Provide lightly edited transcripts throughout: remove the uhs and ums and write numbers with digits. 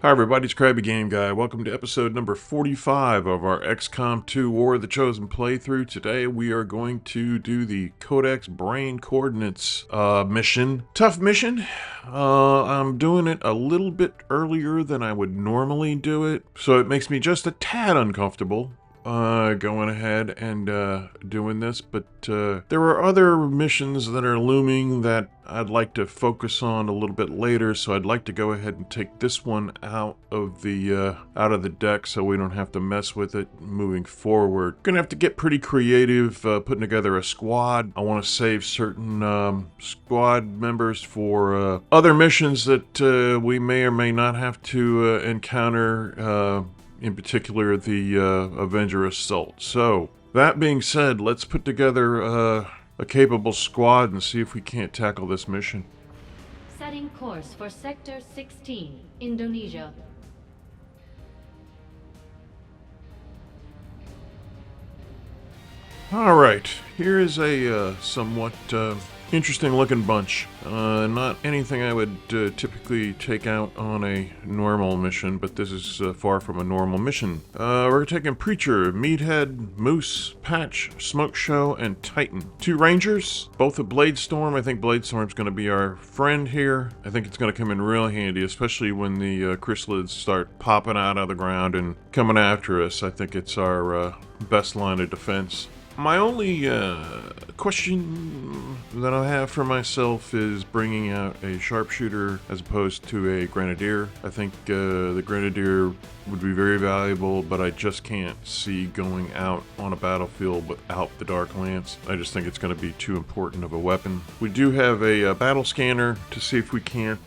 Hi everybody, it's Krabby Game Guy. Welcome to episode number 45 of our XCOM2 War of the Chosen playthrough. Today we are going to do the Codex Brain Coordinates mission. Tough mission. I'm doing it a little bit earlier than I would normally do it, so it makes me just a tad uncomfortable going ahead and doing this, but there are other missions that are looming that I'd like to focus on a little bit later, so I'd like to go ahead and take this one out of the deck so we don't have to mess with it moving forward. Gonna have to get pretty creative putting together a squad. I want to save certain squad members for other missions that we may or may not have to encounter, in particular the Avenger Assault. So, that being said, let's put together a capable squad and see if we can't tackle this mission. Setting course for Sector 16, Indonesia. Alright, here is a somewhat interesting looking bunch. Not anything I would typically take out on a normal mission, but this is far from a normal mission. We're taking Preacher, Meathead, Moose, Patch, Smoke Show, and Titan. 2 Rangers, both a Bladestorm. I think Bladestorm's going to be our friend here. I think it's going to come in real handy, especially when the Chrysalids start popping out of the ground and coming after us. I think it's our best line of defense. My only question that I have for myself is bringing out a sharpshooter as opposed to a grenadier. I think the grenadier would be very valuable, but I just can't see going out on a battlefield without the Dark Lance. I just think it's going to be too important of a weapon. We do have a battle scanner to see if we can't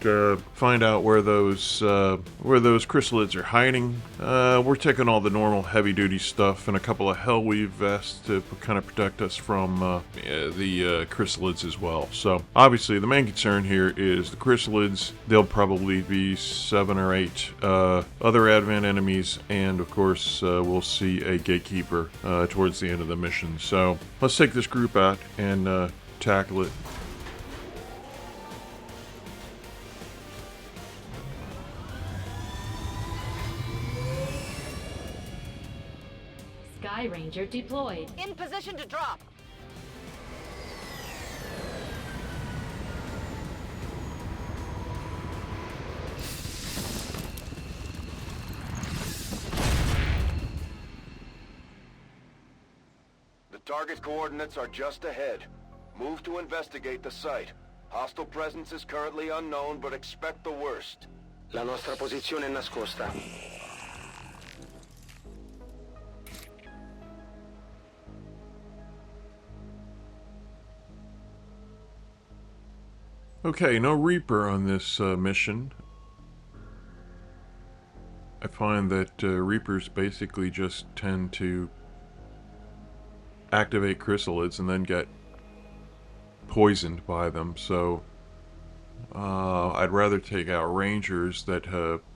find out where those Chrysalids are hiding. We're taking all the normal heavy-duty stuff and a couple of Hellweave vests to kind of protect us from the Chrysalids as well. So obviously the main concern here is the Chrysalids. There'll probably be 7 or 8 other advent enemies, and of course we'll see a gatekeeper towards the end of the mission. So let's take this group out and tackle it. Sky Ranger deployed. In position to drop. The target coordinates are just ahead. Move to investigate the site. Hostile presence is currently unknown, but expect the worst. La nostra posizione è nascosta. Okay, no Reaper on this mission. I find that Reapers basically just tend to activate Chrysalids and then get poisoned by them, so I'd rather take out Rangers that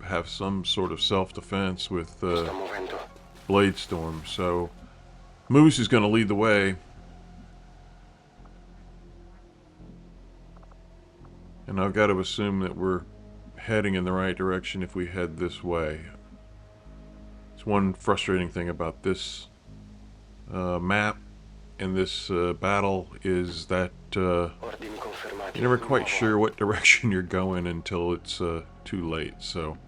have some sort of self-defense with Bladestorm. So Moose is going to lead the way. And I've got to assume that we're heading in the right direction if we head this way. It's one frustrating thing about this map and this battle is that you're never quite sure what direction you're going until it's too late. So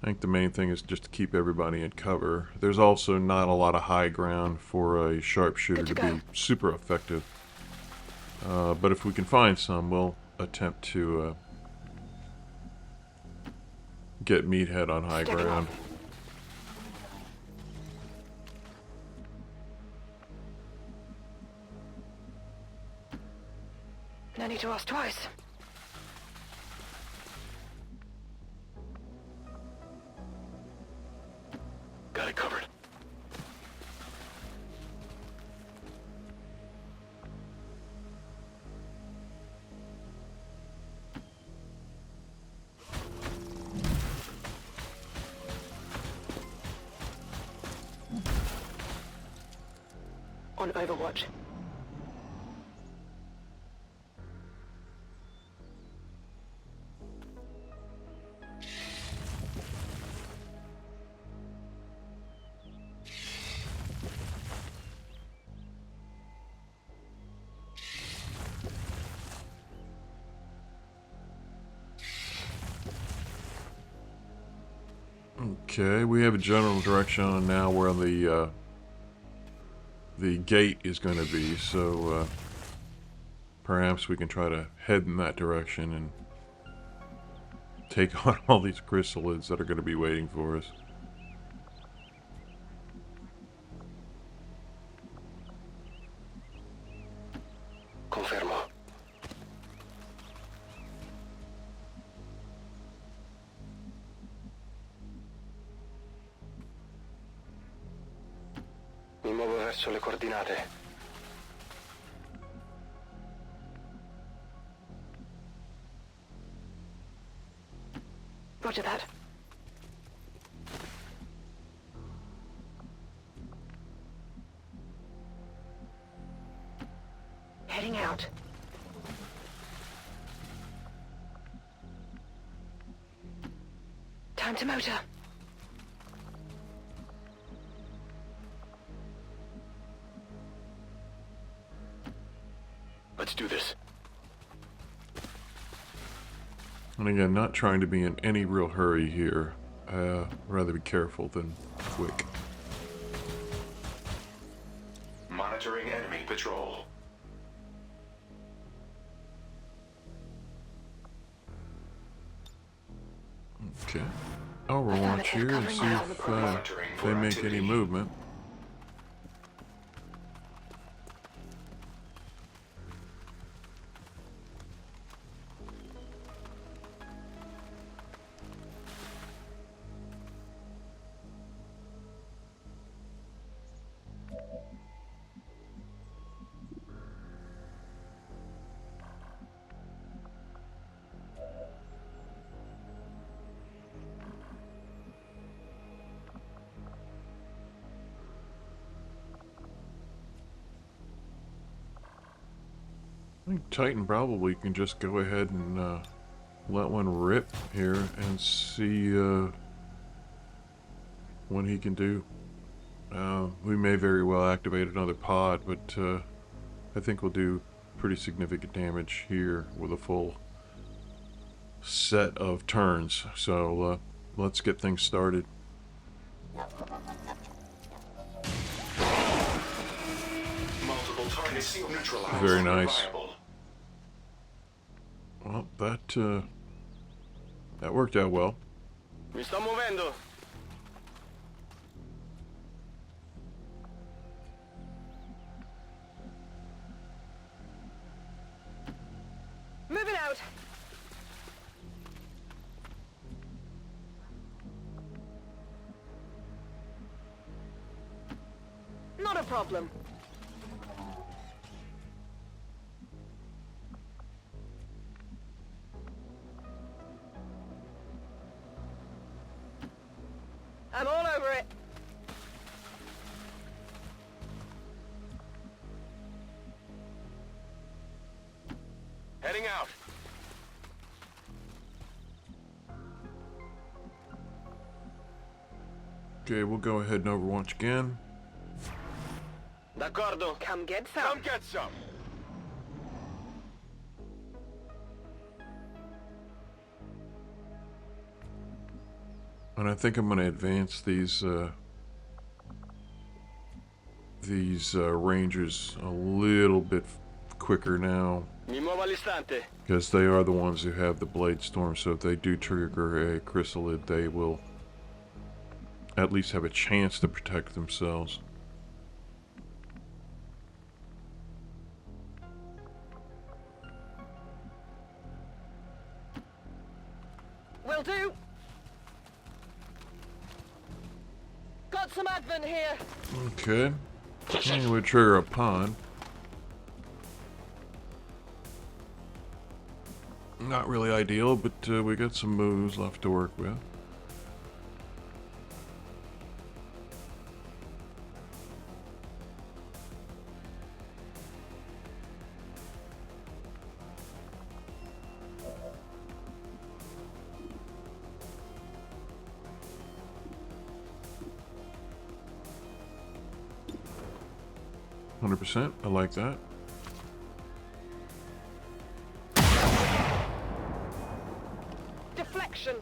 I think the main thing is just to keep everybody in cover. There's also not a lot of high ground for a sharpshooter to be super effective. But if we can find some, we'll attempt to get Meathead on high ground. No need to ask twice. Got it covered. On Overwatch. Okay, we have a general direction on now where the gate is going to be, so perhaps we can try to head in that direction and take on all these chrysalids that are going to be waiting for us. Confermo. Mi muovo verso le coordinate. Roger that. Heading out. Time to motor. Let's do this. And again, not trying to be in any real hurry here. Rather be careful than quick. Monitoring enemy patrol. Okay. Overwatch here and see if they make any movement. I think Titan probably can just go ahead and let one rip here and see what he can do. We may very well activate another pod, but I think we'll do pretty significant damage here with a full set of turns. So let's get things started. Multiple targets neutralized. Very nice. Viable. Well, that worked out well. Mi sto muovendo. Moving out. Not a problem. I'm all over it. Heading out. Okay, we'll go ahead and overwatch again. D'accordo. Come get some. Come get some. And I think I'm going to advance these rangers a little bit quicker now, Mi muovo all'istante. because they are the ones who have the blade storm. So if they do trigger a chrysalid, they will at least have a chance to protect themselves. Will do. Got some advent here. Okay, and we trigger a pod. Not really ideal, but we got some moves left to work with. %. I like that. Deflection.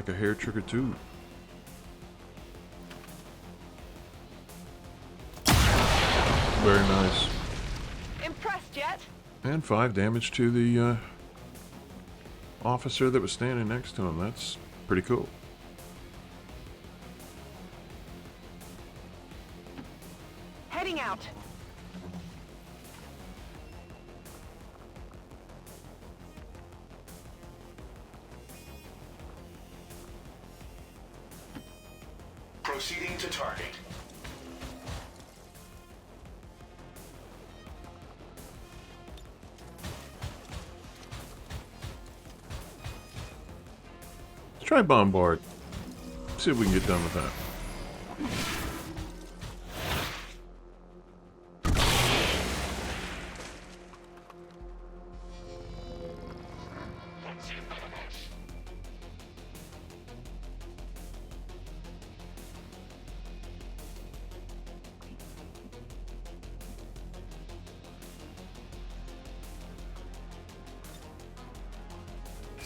like a hair trigger too. Very nice. Impressed yet? And 5 damage to the officer that was standing next to him. That's pretty cool. Heading out. Proceeding to target. Let's try bombard. See if we can get done with that.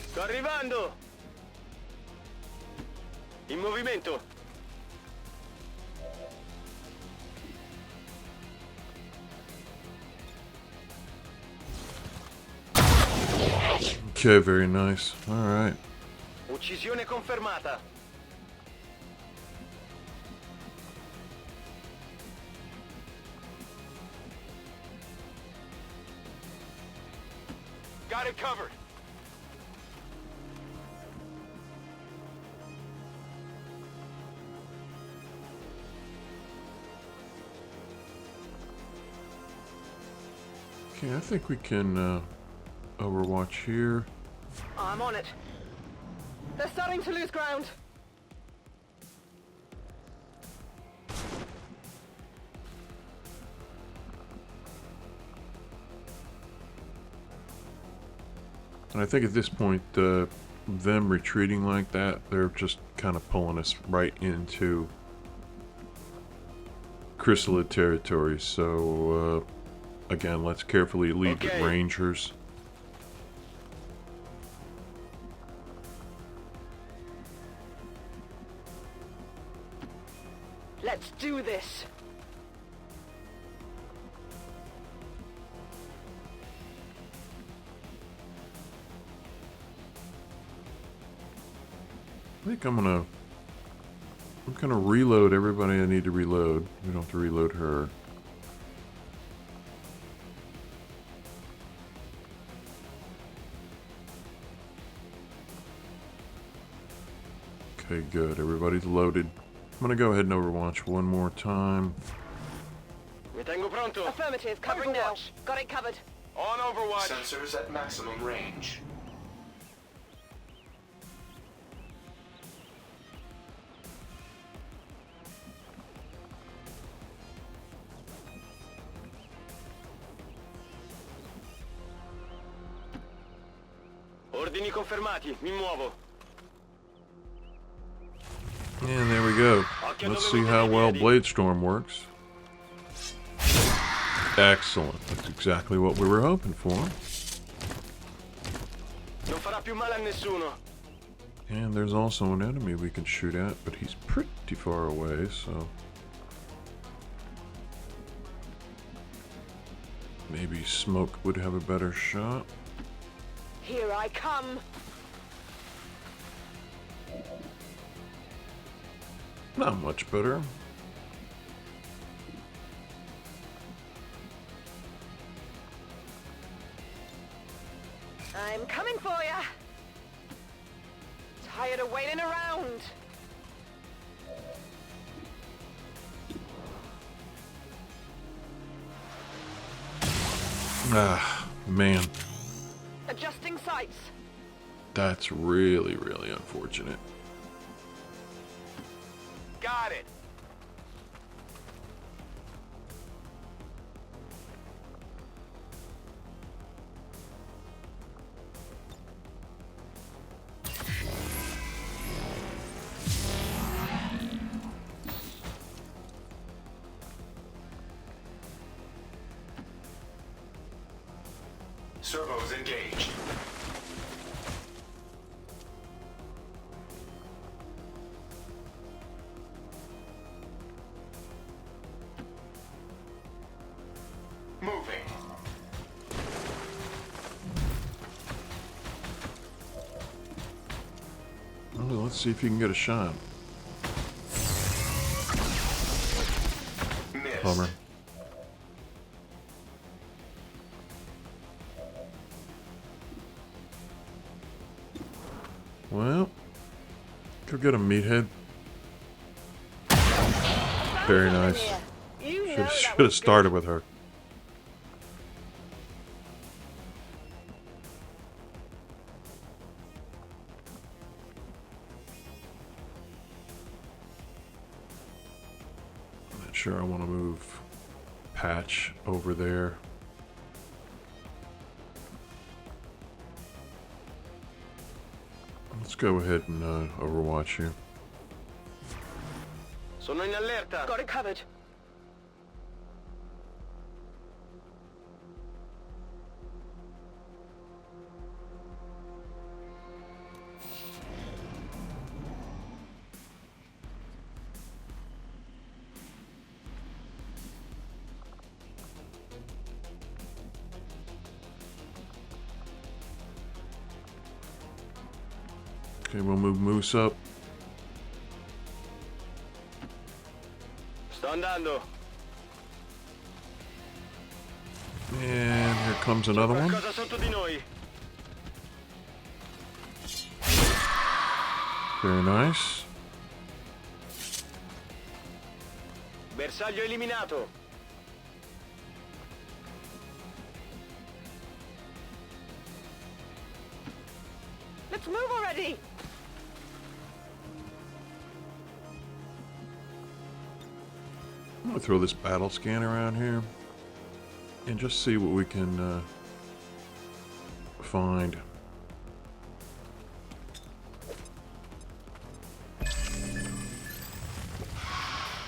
Sto arrivando! In movimento! Okay, very nice. Alright. Uccisione confermata! Got it covered. Okay, I think we can overwatch here. I'm on it. They're starting to lose ground. And I think at this point, them retreating like that, they're just kind of pulling us right into Chrysalid territory. So, again, let's carefully lead Okay. with Rangers. Let's do this. I think I'm gonna reload everybody I need to reload. We don't have to reload her. Okay, good. Everybody's loaded. I'm gonna go ahead and overwatch one more time. Mi tengo pronto! Affirmative, covering now. Got it covered. On Overwatch. Sensors at maximum range. Ordini confermati, mi muovo! And there we go. Let's see how well Bladestorm works. Excellent. That's exactly what we were hoping for. Non farà più male a nessuno! And there's also an enemy we can shoot at, but he's pretty far away, so... maybe Smoke would have a better shot. Here I come. Not much better. I'm coming for ya. Tired of waiting around. Ah, man. Adjusting sights. That's really, really unfortunate. Got it. Servos engaged. See if you can get a shot. Missed. Bummer. Well, go get a meathead. Very nice. You know that Should was have started with her. I'm not sure I want to move Patch over there. Let's go ahead and overwatch you. Sono in allerta. Got it covered. Okay, we'll move Moose up. Sto andando. And here comes another one. Qualcosa sotto di noi. Very nice. Bersaglio eliminato. Let's move already. I'm gonna throw this battle scan around here and just see what we can find.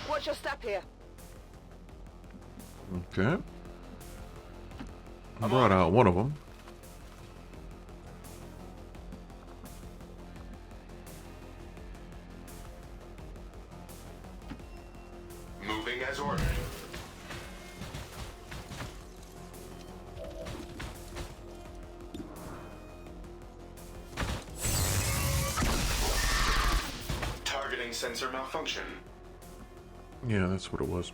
Watch your step here. Okay. I brought out one of them. Moving as ordered. Targeting sensor malfunction. Yeah, that's what it was.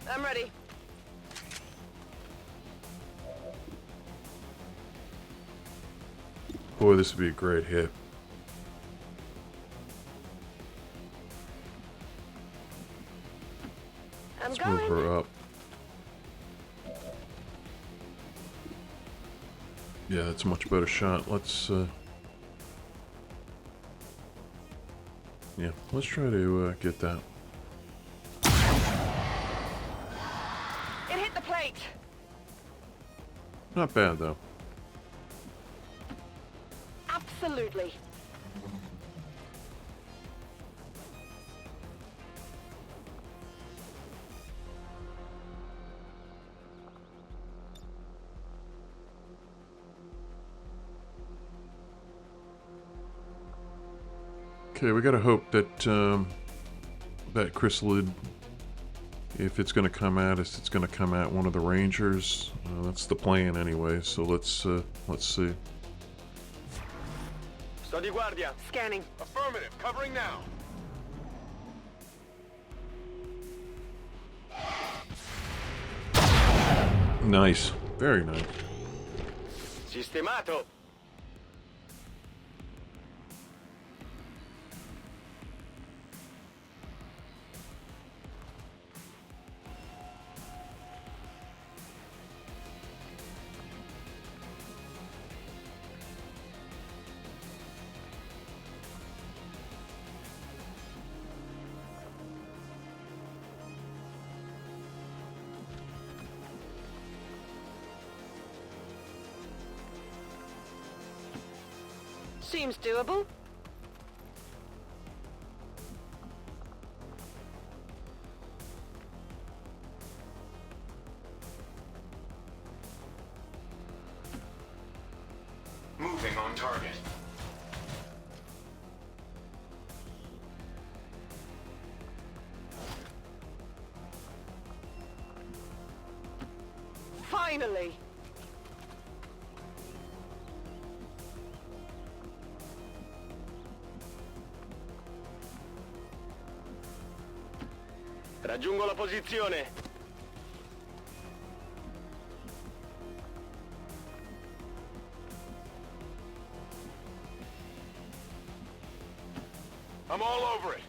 I'm ready. Boy, this would be a great hit. I'm Let's going. move her up. Yeah, that's a much better shot. Let's yeah, let's try to get that. It hit the plate. Not bad though. Absolutely. Okay, we gotta hope that that Chrysalid, if it's gonna come at us, it's gonna come at one of the Rangers. That's the plan anyway. So let's see. Sto di guardia. Scanning. Affirmative. Covering now. Nice, very nice. Sistemato. Seems doable. Moving on target. Finally. Raggiungo la posizione. I'm all over it.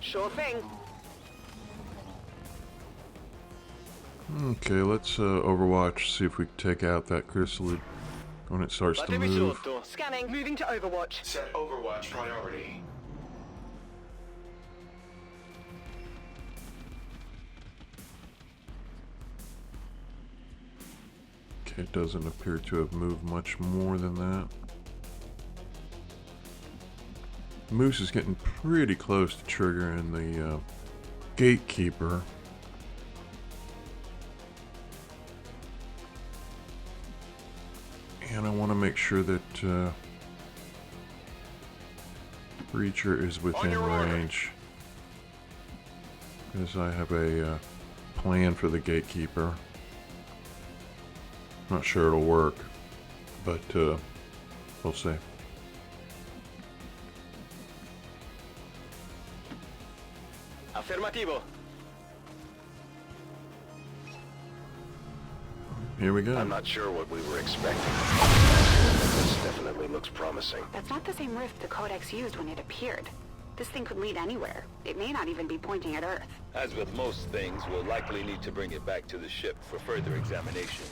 Sure thing. Okay, let's Overwatch, see if we can take out that Chrysalid when it starts to Fatemi move. sotto. Scanning. Moving to Overwatch. Set Overwatch priority. Okay, it doesn't appear to have moved much more than that. Moose is getting pretty close to triggering the gatekeeper. And I want to make sure that Breacher is within your order. range. Because I have a plan for the gatekeeper. Not sure it'll work, but we'll see. Affermativo. Here we go. I'm not sure what we were expecting. This definitely looks promising. That's not the same rift the Codex used when it appeared. This thing could lead anywhere. It may not even be pointing at Earth. As with most things, we'll likely need to bring it back to the ship for further examination.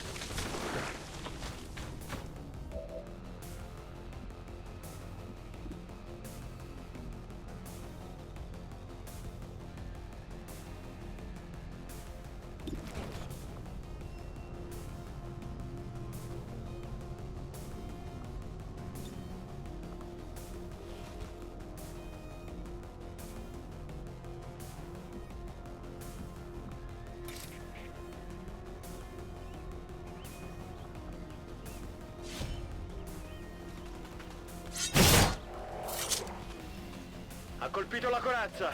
Ha colpito la corazza.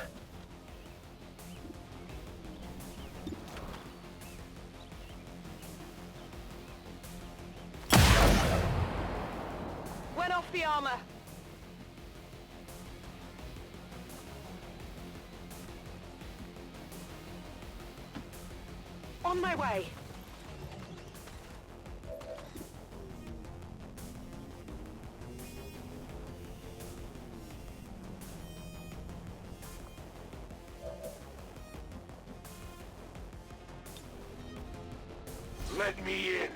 Went off the armor. On my way. Let me in.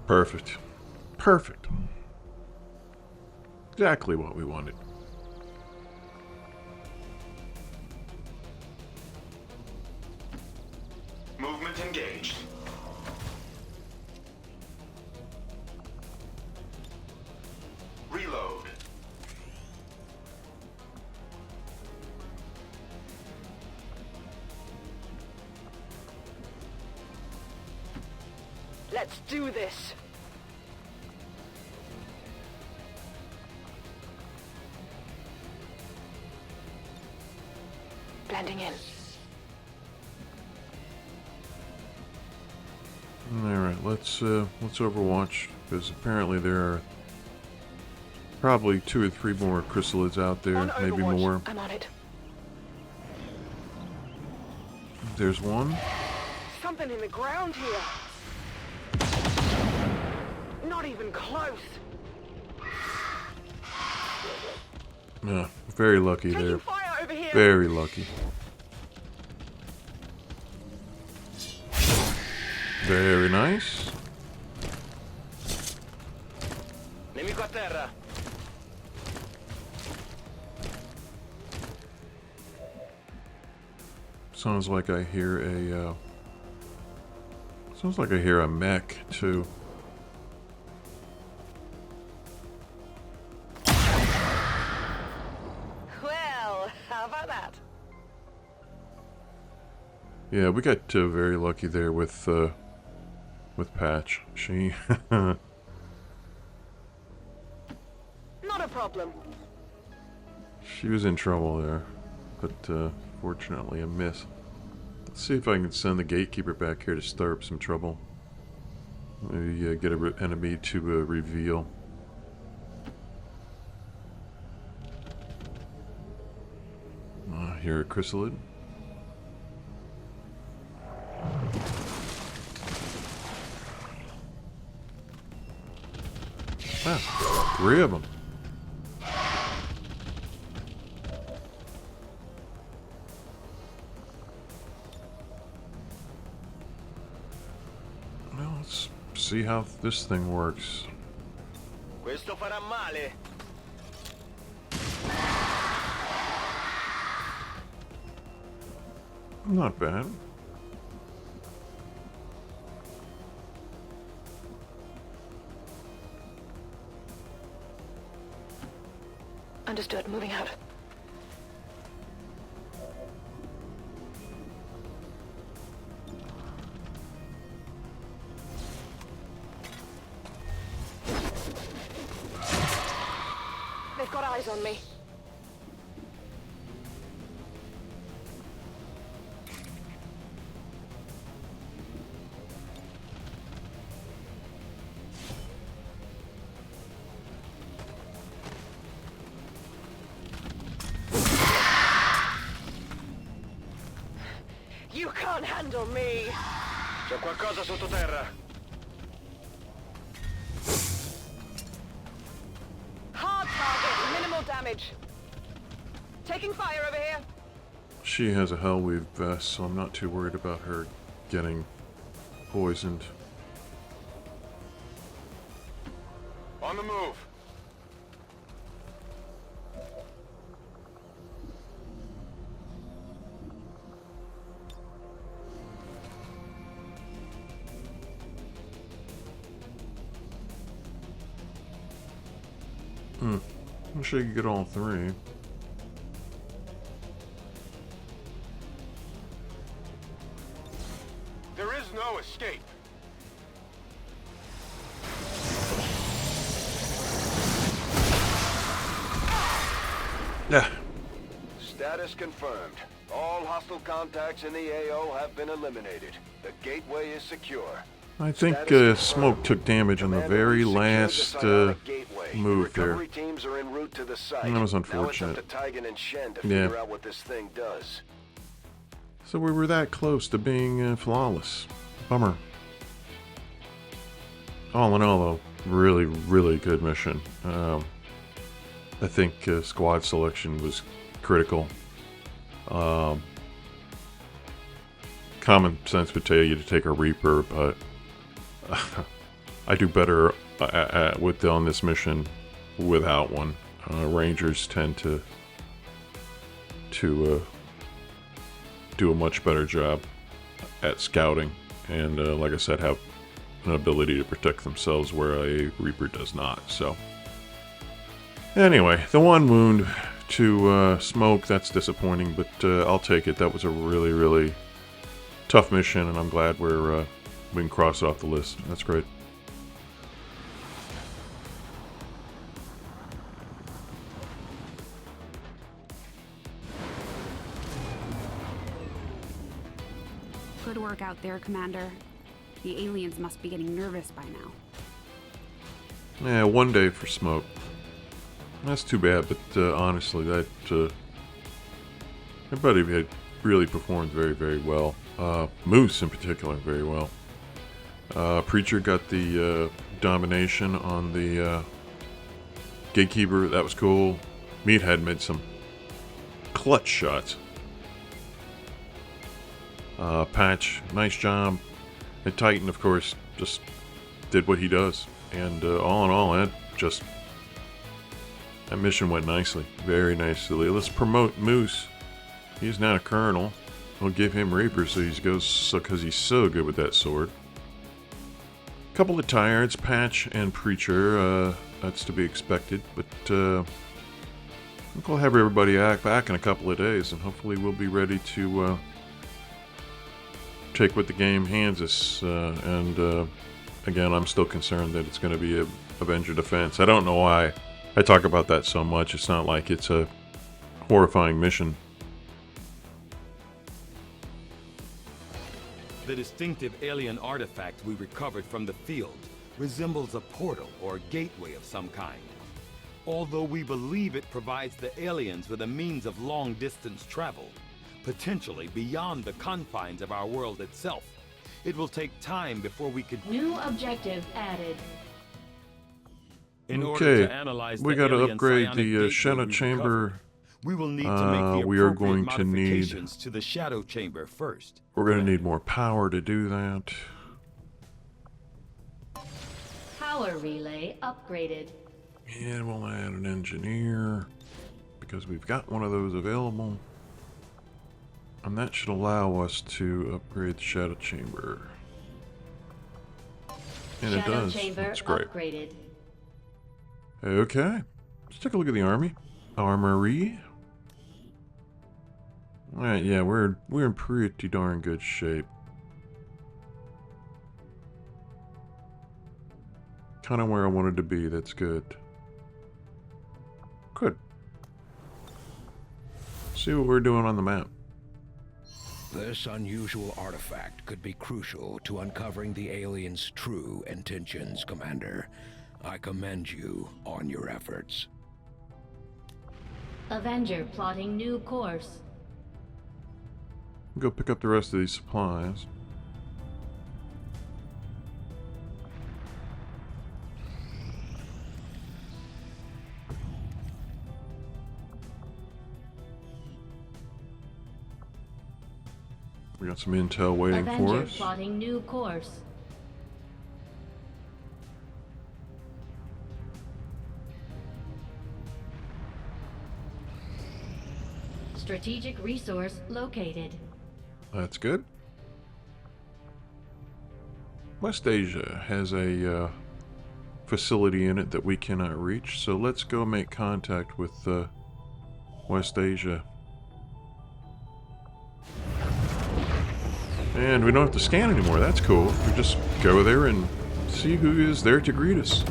Perfect. Perfect. Exactly what we wanted. Movement engaged. Reload. Let's do this. Blending in. Alright, let's Overwatch, because apparently there are probably 2 or 3 more Chrysalids out there, On maybe Overwatch. more. I'm on it. There's one. Something in the ground here. Not even close. Yeah, very lucky Taking there. fire over here. Very lucky. Very nice. Nemico a terra. Sounds like I hear a, sounds like I hear a mech, too. Well, how about that? Yeah, we got very lucky there with Patch. She... Not a problem. She was in trouble there, but fortunately a miss. Let's see if I can send the gatekeeper back here to stir up some trouble. Maybe get an enemy to reveal. Here at Chrysalid. Ah, 3 of them. Well, let's see how this thing works. Questo farà male. Not bad. Understood. Moving out. They've got eyes on me. You can't handle me. C'è qualcosa sottoterra. Hard target, minimal damage. Taking fire over here. She has a Hellweave vest, so I'm not too worried about her getting poisoned. On the move. I'm sure you could get all 3. There is no escape. Yeah. Status confirmed. All hostile contacts in the AO have been eliminated. The gateway is secure. I think Status Smoke confirmed. took damage on the Commander, very we've secured the last psionic gateway. move there. Recovery teams are en route to the site. That was Now it's unfortunate. up to Tigan and Shen to Yeah. figure out what this thing does. So we were that close to being flawless. Bummer. All in all, though, really, really good mission. I think squad selection was critical. Common sense would tell you to take a Reaper, but I do better on this mission without one. Rangers tend to do a much better job at scouting, and like I said, have an ability to protect themselves where a Reaper does not. So anyway, the 1 wound to Smoke, that's disappointing, but I'll take it. That was a really, really tough mission, and I'm glad we can cross it off the list. That's great. Good work out there, Commander. The aliens must be getting nervous by now. Yeah, 1 day for Smoke. That's too bad, but honestly, everybody had really performed very, very well. Moose, in particular, very well. Preacher got the domination on the Gatekeeper. That was cool. Meathead made some clutch shots. Patch, nice job. And Titan, of course, just did what he does. And all in all, that mission went nicely. Very nicely. Let's promote Moose. He's now a colonel. We'll give him Reaper because he's so good with that sword. Couple of tyrants, Patch and Preacher. That's to be expected, but I think we'll have everybody back in a couple of days, and hopefully we'll be ready to take what the game hands us. Again, I'm still concerned that it's going to be a Avenger Defense. I don't know why I talk about that so much. It's not like it's a horrifying mission. The distinctive alien artifact we recovered from the field resembles a portal or gateway of some kind. Although we believe it provides the aliens with a means of long-distance travel, potentially beyond the confines of our world itself, it will take time before we could... New objective added. In order Okay, to analyze we the got to alien upgrade psionic the gate Shadow we Chamber. recovered, we will need to make the we are appropriate going to need... modifications to the Shadow Chamber first. We're going to need more power to do that. Power relay upgraded. And we'll add an engineer, because we've got one of those available. And that should allow us to upgrade the Shadow Chamber. And Shadow it does. Chamber That's great. upgraded. Okay. Let's take a look at the army. Armory. Alright, yeah, we're in pretty darn good shape. Kind of where I wanted to be. That's good. Good. See what we're doing on the map. This unusual artifact could be crucial to uncovering the aliens' true intentions, Commander. I commend you on your efforts. Avenger plotting new course. Go pick up the rest of these supplies. We got some intel waiting for Avenger us. plotting new course. Strategic resource located. That's good. West Asia has a facility in it that we cannot reach, so let's go make contact with West Asia. And we don't have to scan anymore. That's cool. We just go there and see who is there to greet us.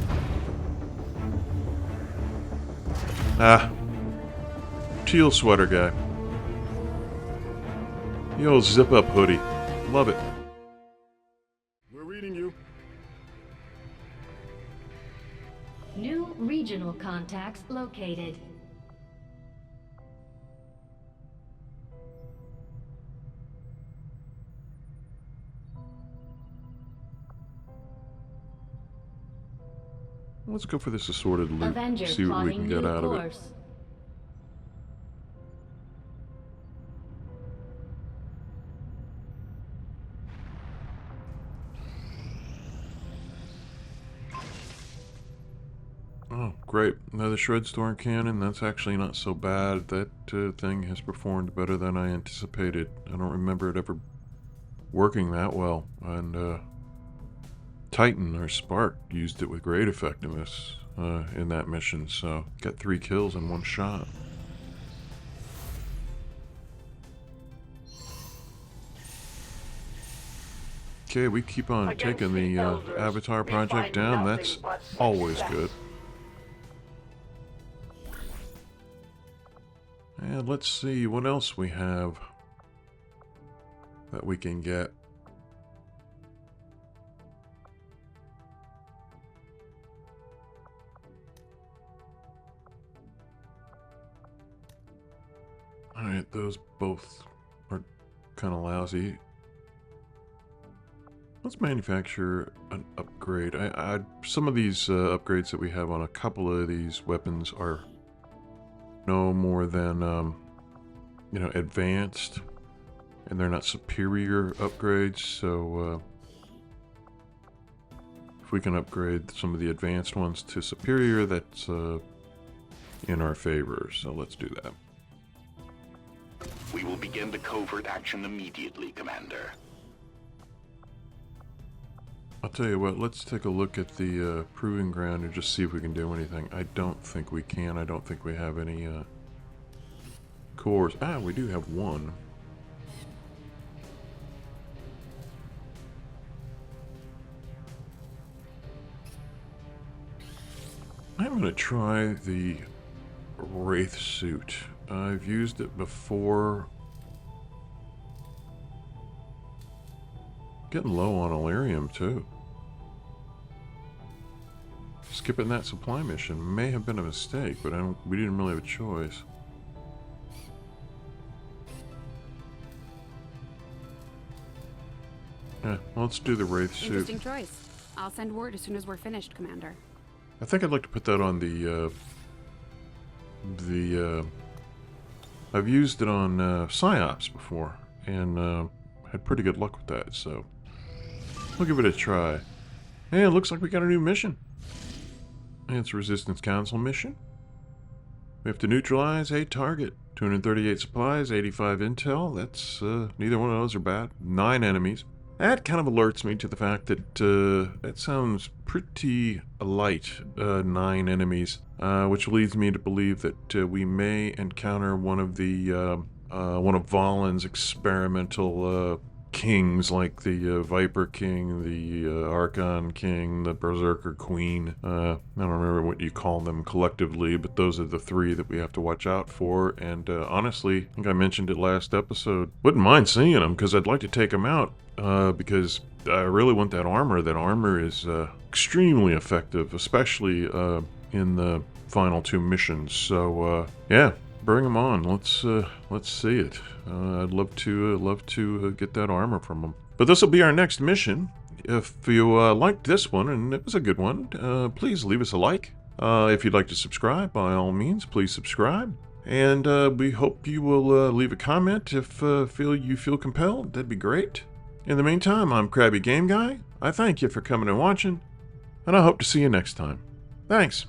Ah. Teal sweater guy. The old zip-up hoodie. Love it. We're reading you. New regional contacts located. Let's go for this assorted loot. Avenger See what we plotting can get new out of it. course. Oh, great. Another Shredstorm cannon. That's actually not so bad. That thing has performed better than I anticipated. I don't remember it ever working that well. And Titan, or Spark, used it with great effectiveness in that mission. So, got 3 kills in one shot. Okay, we keep on taking the Avatar project down. That's always good. And let's see what else we have that we can get. Alright, those both are kind of lousy. Let's manufacture an upgrade. Some of these upgrades that we have on a couple of these weapons are no more than, you know, advanced, and they're not superior upgrades, so if we can upgrade some of the advanced ones to superior, that's in our favor, so let's do that. We will begin the covert action immediately, Commander. I'll tell you what, let's take a look at the proving ground and just see if we can do anything. I don't think we can. I don't think we have any cores. Ah, we do have one. I'm going to try the Wraith suit. I've used it before. Getting low on Illyrium too. Skipping that supply mission may have been a mistake, but we didn't really have a choice. Yeah, well, let's do the Wraith suit. Interesting choice. I'll send word as soon as we're finished, Commander. I think I'd like to put that on I've used it on PSYOPs before, and had pretty good luck with that, so we'll give it a try. Hey, it looks like we got a new mission. It's a Resistance Council mission. We have to neutralize a target. 238 supplies, 85 intel. That's, neither one of those are bad. 9 enemies. That kind of alerts me to the fact that, that sounds pretty light, 9 enemies. Which leads me to believe that we may encounter one of Valen's experimental kings, like the Viper King, the Archon King, the Berserker Queen. I don't remember what you call them collectively, but those are the 3 that we have to watch out for. And honestly, I think I mentioned it last episode. Wouldn't mind seeing them, because I'd like to take them out, because I really want that armor. That armor is extremely effective, especially in the final 2 missions. So yeah, bring them on. Let's see it. I'd love to get that armor from them. But this will be our next mission. If you liked this one, and it was a good one, please leave us a like. If you'd like to subscribe, by all means, please subscribe. And we hope you will leave a comment if you feel compelled. That'd be great. In the meantime, I'm Krabby Game Guy. I thank you for coming and watching, and I hope to see you next time. Thanks.